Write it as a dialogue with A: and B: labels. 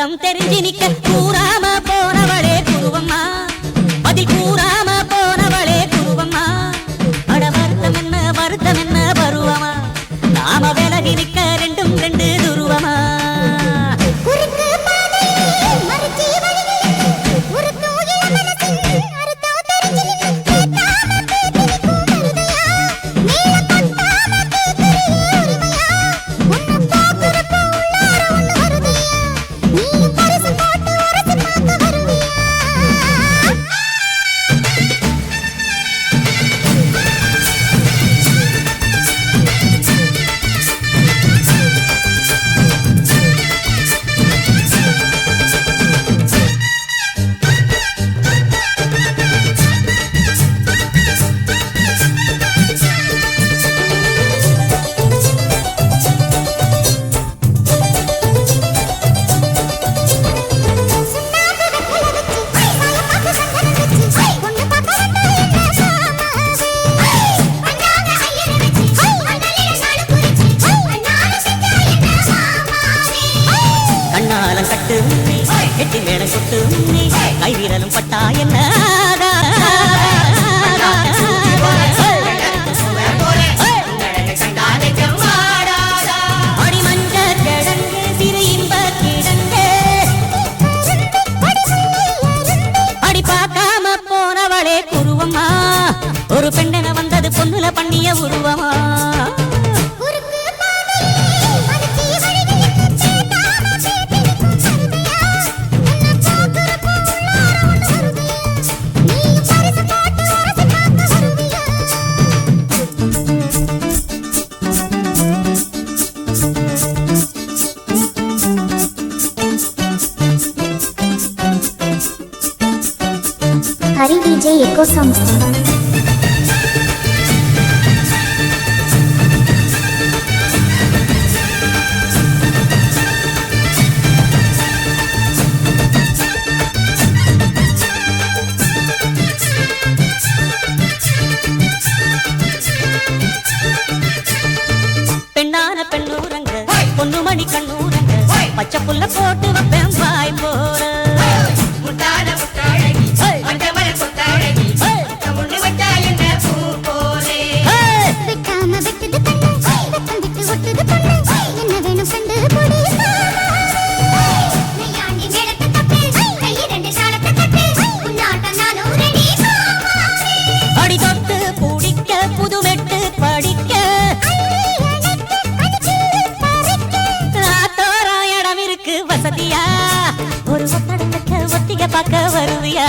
A: அர்த்தம் தெரிஞ்சு நிக்க கூறாம போனவளே குருவம்மா பதில் கூறாம போனவளே குருவம்மா அட வருத்தம் என்ன பருவமா நாம விலகி நிக்க ரெண்டும் ரெண்டு துருவமா கெட்டி மேளம் கொட்டு கை வீரலும் பட்டா என்ன அடிமஞ்ச கிழங்கு சிறு இன்ப கிழங்கு அடி பார்க்காம போனவளே குருவம்மா ஒரு பெண்ணென வந்தது பொண்ணுல பண்ணிய உருவமா
B: Hari DJ Eco Songs.
A: பெண்ணான பெண்ணூரங்க பொண்ணு மணி கண்ணூரங்க பச்சை புல்ல போட்டு வைப்பேன் வாய் போற அடி தொட்டு பூடிக்க புதுமெட்டு படிக்க தோரம் இடம் இருக்கு வசதியா ஒரு ஒத்தடக்க ஒத்திக பார்க்க வருவியா